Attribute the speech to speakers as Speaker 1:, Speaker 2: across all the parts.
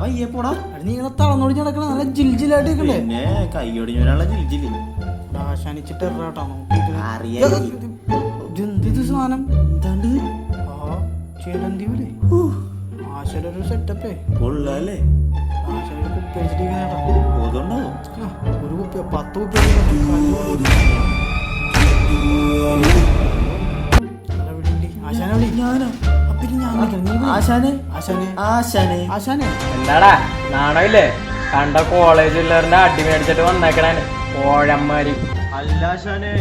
Speaker 1: പയ്യെ പോടാ.
Speaker 2: നീ ഇങ്ങനെ തളന്നോടി നടക്കണ നല്ല ജിൽജിലായിട്ട് നിൽക്കണ്ടേ?
Speaker 1: പിന്നെ കൈയൊടിഞ്ഞവരാണല്ലോ ജിൽജില്.
Speaker 2: ആശാനിച്ചിട്ട് എന്ത് സാധനം എന്താണ്ട് ചേലന്തിയൂലേ ആശാനൊരു സെറ്റപ്പേ
Speaker 1: കൊള്ളാല്ലേ?
Speaker 2: ആശാനൊരു കുപ്പി അടിച്ചിട്ടിരിക്കണേട്ടാ. ഒരു കുപ്പി 10 കുപ്പി ആശാനെ വിളി. ഞാനോ? പിന്നെ ഞാൻ
Speaker 3: എന്താടാ നാണമില്ലേ? കണ്ട കോളേജ് പിള്ളേരുടെ അടി മേടിച്ചിട്ട് വന്നേക്കണേ കോഴന്മാര്.
Speaker 1: അല്ല ആശാനെ,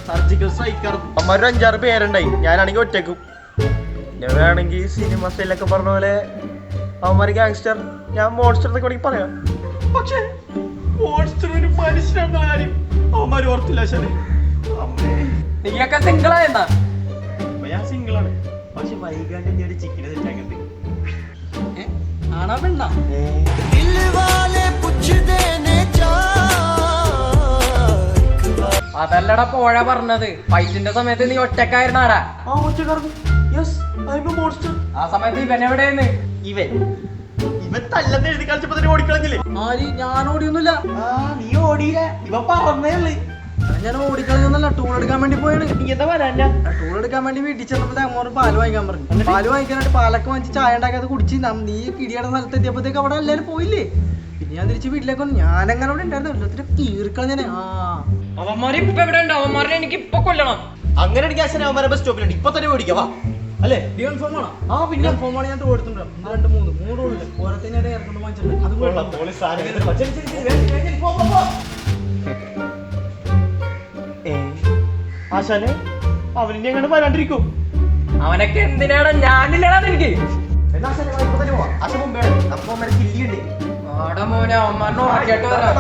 Speaker 1: സർജിക്കൽ സ്ട്രൈക്കർ അമ്മമാര് 5-6 പേരുണ്ടായി. ഞാനാണെങ്കിൽ ഒറ്റക്കും. പിന്നെ വേണമെങ്കിൽ സിനിമ സ്റ്റൈലൊക്കെ പറഞ്ഞ പോലെ അവന്മാര് ഗാങ്സ്റ്റർ, ഞാൻ മോൺസ്റ്റർ എന്നൊക്കെ വേണമെങ്കിൽ പറയാം. പക്ഷേ മോൺസ്റ്റർ ഒരു മനുഷ്യനാണെന്നുള്ള കാര്യം അവന്മാര് ഓർത്തില്ല ആശാനെ.
Speaker 3: നീയൊക്കെ സിംഗിളായെന്നാ?
Speaker 1: ഞാൻ സിംഗിളാണ്. പക്ഷെ വൈകാണ്ട് നീ ഒരു ചിക്കനെ തെറ്റാക്കണ്ട്.
Speaker 3: ആണോ പെണ്ണ? അതല്ലടാ പോഴ പറഞ്ഞത്. ഫൈറ്റിന്റെ സമയത്ത് നീ ഒറ്റക്കായിരുന്നാടാ? ആ സമയത്ത് ഇവൻ എവിടെയെന്ന്?
Speaker 1: ഇവൻ തല്ലെന്ന് എഴുതി കളിച്ചപ്പോ തന്നെ ഓടിക്കളഞ്ഞില്ലേ?
Speaker 3: ആര്? ഞാൻ ഓടിയൊന്നുമില്ല.
Speaker 1: നീ ഓടിയില്ല, ഇവ പറഞ്ഞേ ഉള്ളു.
Speaker 3: ഞാൻ ഓടിക്കളഞ്ഞൊന്നല്ല, ടൂൾ എടുക്കാൻ വേണ്ടി പോയാണ്.
Speaker 1: നീ എന്താ പറയാ?
Speaker 3: ടൂൾ എടുക്കാൻ വേണ്ടി വീട്ടിൽ ചെന്നപ്പോ അങ്ങോട്ട് പാല് വാങ്ങിക്കാൻ പറഞ്ഞു. പാല് വാങ്ങിക്കാനായിട്ട് പാലൊക്കെ വാങ്ങിച്ച് ചായ ഉണ്ടാക്കി അത് കുടിച്ച് നീ കിടിയുടെ സ്ഥലത്ത് എത്തിയപ്പോഴത്തേക്ക് അവിടെ എല്ലാവരും പോയില്ലേ. പിന്നെ ഞാൻ തിരിച്ച് വീട്ടിലേക്ക് വന്നു. ഞാനങ്ങനെ അവിടെ ഉണ്ടായിരുന്നു. എല്ലാത്തിനും കീറിക്കളഞ്ഞേ. അവന്മാര് ഇപ്പൊ എവിടെ ഉണ്ട്? അവന്മാരെ എനിക്ക് ഇപ്പൊ കൊല്ലണം.
Speaker 1: അങ്ങനെ എനിക്ക് ആശാനെ അവന്മാരെ ബസ് സ്റ്റോപ്പിലുണ്ട്. ഇപ്പൊ തന്നെ ഓടിക്കാം അല്ലേ?
Speaker 3: യൂണിഫോം ആണോ? പിന്നെ യൂണിഫോം ആണ് ഞാൻ തോടുത്തുണ്ട്. 2-3 റോഡില്ല ഓരത്തിനെ ഇറങ്ങുന്ന വാങ്ങിച്ചിട്ടുണ്ട്.
Speaker 1: ആശാനെ അവനിനെ എങ്ങനെ വരാണ്ടിരിക്കും?
Speaker 3: അവനൊക്കെ എന്തിനാണ്? ഞാനില്ലടാ എനിക്ക്. മോനെ അവന്മാരുടെ ഉറക്കിയിട്ട് വരാം.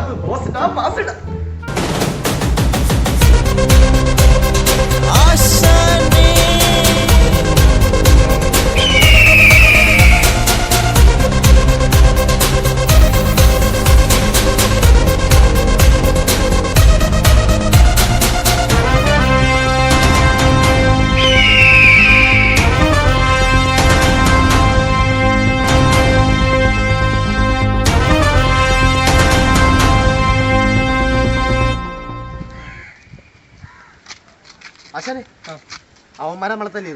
Speaker 1: ആശാനെ അവന്മാരെ നമ്മളെ തന്നെ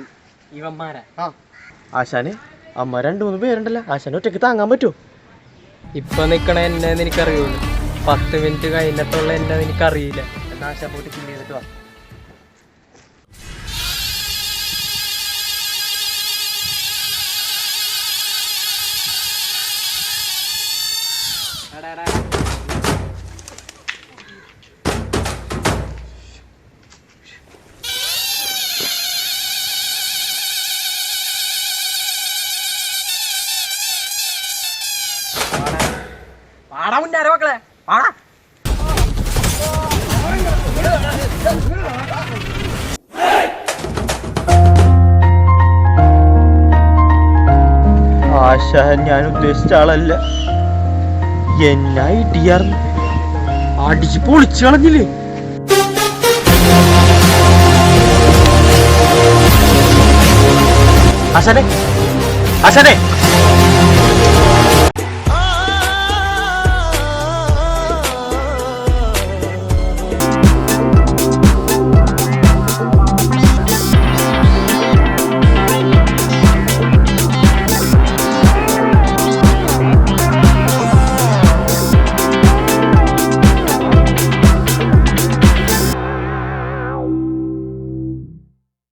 Speaker 3: ഇവന്മാരാ?
Speaker 1: ആശാനെ അമ്മ 2-3 പേരുണ്ടല്ലോ. ആശാനെ ഒറ്റയ്ക്ക് താങ്ങാൻ പറ്റുമോ?
Speaker 3: ഇപ്പൊ നിക്കണ എന്നെ എനിക്കറിയുള്ളൂ. 10 മിനിറ്റ് കഴിഞ്ഞിട്ടുള്ള എന്നെ എനിക്കറിയില്ല.
Speaker 1: എന്നാ ആശാൻ പോയിട്ട് കില്ല് ചെയ്തിട്ട് വാ.
Speaker 3: വാടാ മുന്നേറെ മക്കളെ വാടാ.
Speaker 1: ആശാൻ ഞാൻ ഉദ്ദേശിച്ച ആളല്ല. എന്നാ ഇടിയാർന്ന് അടിച്ച് പൊളിച്ചു കളഞ്ഞില്ലേ? ആശാനെ ആശാനെ